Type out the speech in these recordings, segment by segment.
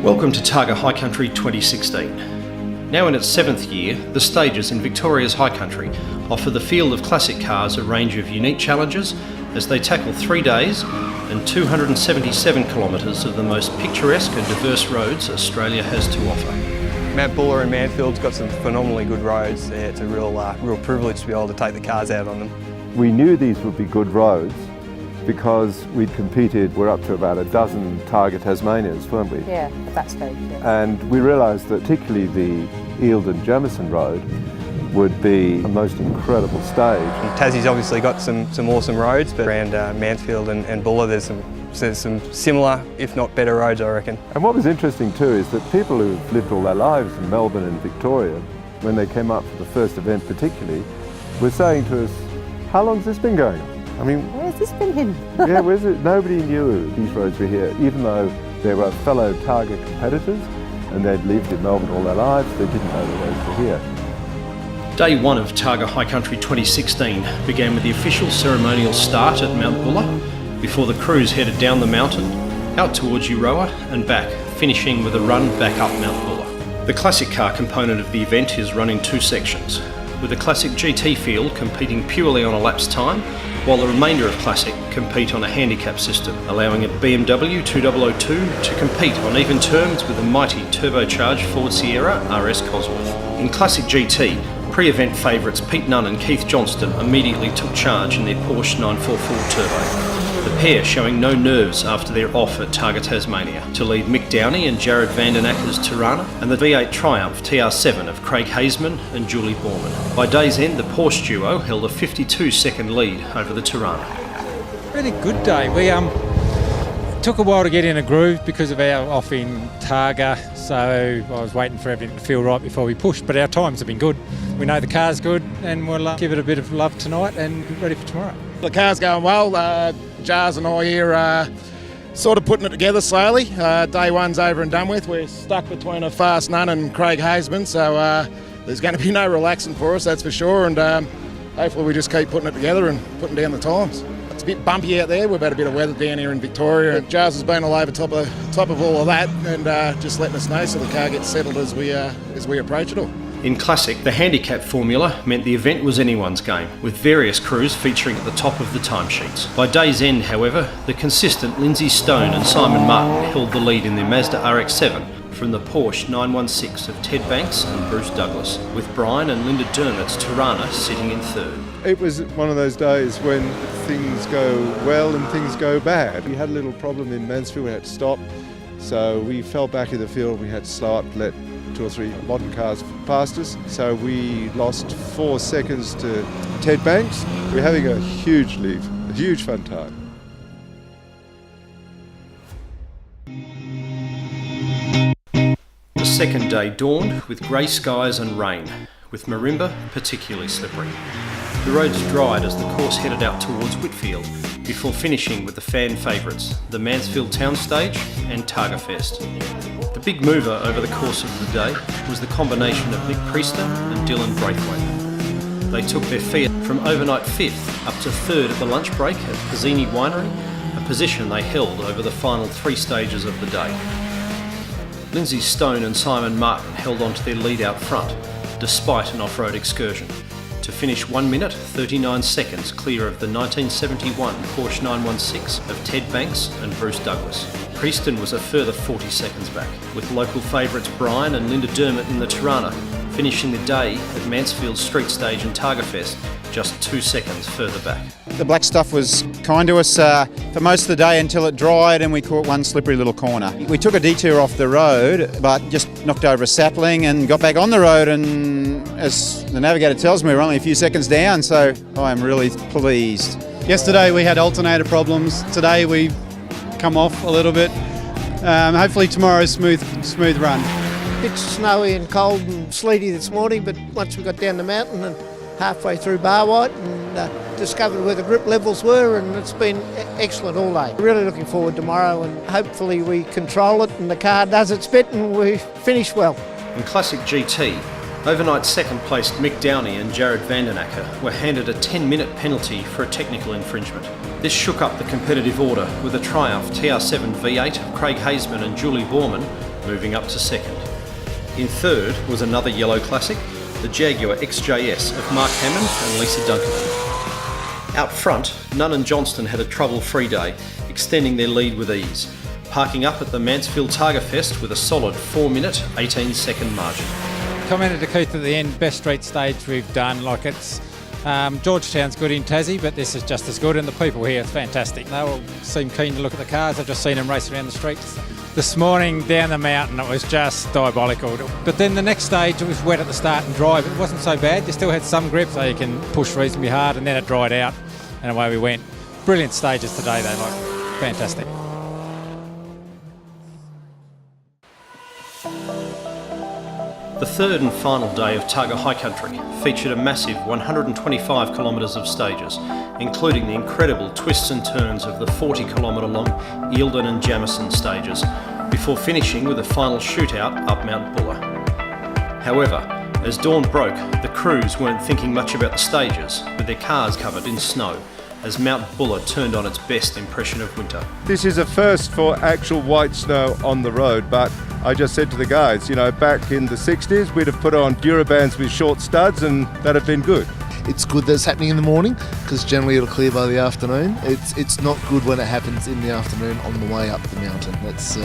Welcome to Targa High Country 2016. Now in its 7th year, the stages in Victoria's High Country offer the field of classic cars a range of unique challenges as they tackle 3 days and 277 kilometres of the most picturesque and diverse roads Australia has to offer. Mount Buller and Mansfield's got some phenomenally good roads. Yeah, it's a real privilege to be able to take the cars out on them. We knew these would be good roads because we'd competed, we're up to about a dozen Targa Tasmanias, weren't we? Yeah, at that stage, yeah. And we realised that particularly the Eildon-Jamison Road would be a most incredible stage. Tassie's obviously got some awesome roads, but around Mansfield and Buller there's some similar, if not better roads, I reckon. And what was interesting too is that people who've lived all their lives in Melbourne and Victoria, when they came up for the first event particularly, were saying to us, how long's this been going on? I mean, where's this been in? Yeah, where's it? Nobody knew these roads were here, even though they were fellow Targa competitors and they'd lived in Melbourne all their lives, they didn't know the roads were here. Day 1 of Targa High Country 2016 began with the official ceremonial start at Mount Buller before the crews headed down the mountain, out towards Euroa and back, finishing with a run back up Mount Buller. The classic car component of the event is run in 2 sections, with the classic GT field competing purely on elapsed time, while the remainder of Classic compete on a handicap system, allowing a BMW 2002 to compete on even terms with the mighty turbocharged Ford Sierra RS Cosworth. In Classic GT, pre-event favourites Pete Nunn and Keith Johnston immediately took charge in their Porsche 944 Turbo, the pair showing no nerves after their off at Targa Tasmania, to lead Mick Downey and Jared Vandenacker's Tirana and the V8 Triumph TR7 of Craig Hazeman and Julie Borman. By day's end, the Porsche duo held a 52-second lead over the Tirana. Really good day. We took a while to get in a groove because of our off in Targa, so I was waiting for everything to feel right before we pushed, but our times have been good. We know the car's good and we'll give it a bit of love tonight and get ready for tomorrow. The car's going well. Jars and I here are sort of putting it together slowly. Day 1's over and done with. We're stuck between a fast Nunn and Craig Hazeman, so there's going to be no relaxing for us, that's for sure, and hopefully we just keep putting it together and putting down the times. It's a bit bumpy out there. We've had a bit of weather down here in Victoria. Jars has been all over top of all of that and just letting us know so the car gets settled as we approach it all. In Classic, the handicap formula meant the event was anyone's game, with various crews featuring at the top of the timesheets. By day's end, however, the consistent Lindsay Stone and Simon Martin held the lead in their Mazda RX-7 from the Porsche 916 of Ted Banks and Bruce Douglas, with Brian and Linda Dermott's Tirana sitting in third. It was one of those days when things go well and things go bad. We had a little problem in Mansfield, we had to stop, so we fell back in the field, we had to slow up, let 2 or 3 modern cars past us, so we lost 4 seconds to Ted Banks. We're having a huge lead, a huge fun time. The second day dawned with grey skies and rain, with Marimba particularly slippery. The roads dried as the course headed out towards Whitfield, before finishing with the fan favourites, the Mansfield Town Stage and Targa Fest. The big mover over the course of the day was the combination of Nick Prieston and Dylan Braithwaite. They took their Fiat from overnight 5th up to 3rd at the lunch break at Pizzini Winery, a position they held over the final 3 stages of the day. Lindsay Stone and Simon Martin held on to their lead out front, despite an off-road excursion, to finish 1 minute 39 seconds clear of the 1971 Porsche 916 of Ted Banks and Bruce Douglas. Prieston was a further 40 seconds back, with local favourites Brian and Linda Dermott in the Tirana finishing the day at Mansfield's street stage and Targa Fest just 2 seconds further back. The black stuff was kind to us for most of the day until it dried and we caught one slippery little corner. We took a detour off the road but just knocked over a sapling and got back on the road, and as the navigator tells me we're only a few seconds down, so I'm really pleased. Yesterday we had alternator problems, today we've come off a little bit. Hopefully tomorrow's smooth run. It's snowy and cold and sleety this morning, but once we got down the mountain and halfway through Bar White and discovered where the grip levels were, and it's been excellent all day. Really looking forward to tomorrow, and hopefully we control it and the car does its bit and we finish well. In Classic GT, overnight second placed Mick Downey and Jared Vandenacker were handed a 10-minute penalty for a technical infringement. This shook up the competitive order with a Triumph TR7 V8 of Craig Hazeman and Julie Borman moving up to second. In third was another yellow classic, the Jaguar XJS of Mark Hammond and Lisa Duncan. Out front, Nunn and Johnston had a trouble-free day, extending their lead with ease, parking up at the Mansfield Targa Fest with a solid 4-minute, 18-second margin. Commented to Keith at the end, best street stage we've done. Like it's Georgetown's good in Tassie, but this is just as good, and the people here are fantastic. They all seem keen to look at the cars. I've just seen them race around the streets. This morning down the mountain, it was just diabolical. But then the next stage, it was wet at the start and dry, but it wasn't so bad. You still had some grip, so you can push reasonably hard, and then it dried out, and away we went. Brilliant stages today, though, like fantastic. The third and final day of Targa High Country featured a massive 125 kilometres of stages, including the incredible twists and turns of the 40 kilometre long Eildon and Jamison stages, before finishing with a final shootout up Mount Buller. However, as dawn broke, the crews weren't thinking much about the stages, with their cars covered in snow, as Mount Buller turned on its best impression of winter. This is a first for actual white snow on the road, but I just said to the guys, you know, back in the 60s, we'd have put on Durabands with short studs and that'd have been good. It's good that it's happening in the morning because generally it'll clear by the afternoon. It's not good when it happens in the afternoon on the way up the mountain. That's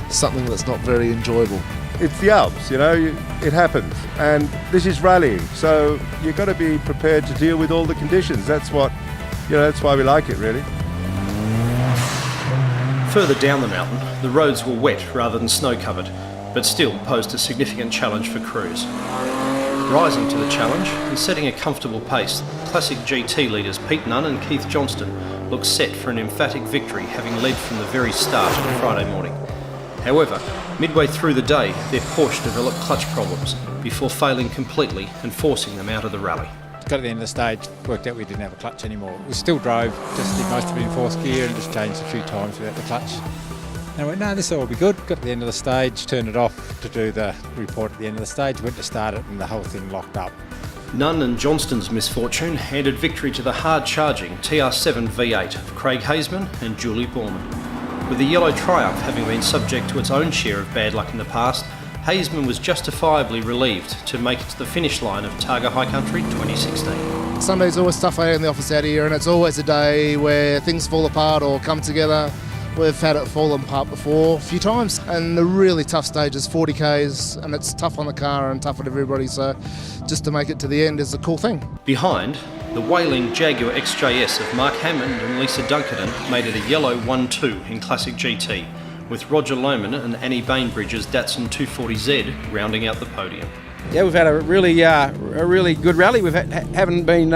something that's not very enjoyable. It's the Alps, you know, it happens. And this is rallying, so you've got to be prepared to deal with all the conditions. That's what, you know, that's why we like it, really. Further down the mountain, the roads were wet rather than snow-covered, but still posed a significant challenge for crews. Rising to the challenge and setting a comfortable pace, Classic GT leaders Pete Nunn and Keith Johnston looked set for an emphatic victory, having led from the very start of the Friday morning. However, midway through the day, their Porsche developed clutch problems before failing completely and forcing them out of the rally. Got to the end of the stage, worked out we didn't have a clutch anymore. We still drove, just did most of it in fourth gear and just changed a few times without the clutch. And I went, no, this will all be good. Got to the end of the stage, turned it off to do the report at the end of the stage, went to start it and the whole thing locked up. Nunn and Johnston's misfortune handed victory to the hard-charging TR7 V8 of Craig Haseman and Julie Borman. With the Yellow Triumph having been subject to its own share of bad luck in the past, Haseman was justifiably relieved to make it to the finish line of Targa High Country 2016. Sunday's always tough out in the office out here, and it's always a day where things fall apart or come together. We've had it fall apart before a few times, and the really tough stage is 40Ks, and it's tough on the car and tough on everybody, so just to make it to the end is a cool thing. Behind, the wailing Jaguar XJS of Mark Hammond and Lisa Duncan made it a yellow 1-2 in Classic GT, with Roger Lohman and Annie Bainbridge's Datsun 240Z rounding out the podium. Yeah, we've had a really good rally. We haven't been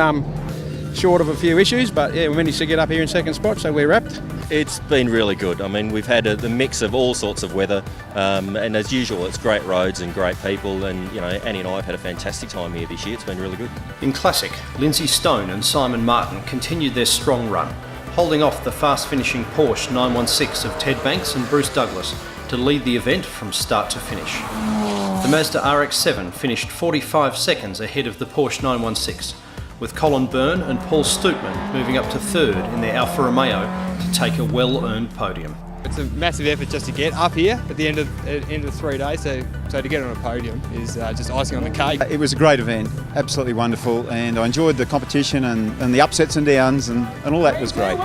short of a few issues, but yeah, we managed to get up here in second spot, so we're wrapped. It's been really good. I mean, we've had the mix of all sorts of weather, and as usual, it's great roads and great people. And you know, Annie and I have had a fantastic time here this year. It's been really good. In Classic, Lindsay Stone and Simon Martin continued their strong run, holding off the fast-finishing Porsche 916 of Ted Banks and Bruce Douglas to lead the event from start to finish. The Mazda RX-7 finished 45 seconds ahead of the Porsche 916, with Colin Byrne and Paul Stoopman moving up to third in their Alfa Romeo to take a well-earned podium. It's a massive effort just to get up here at the end of the 3 days, so to get on a podium is just icing on the cake. It was a great event, absolutely wonderful, and I enjoyed the competition and the upsets and downs and all that was great.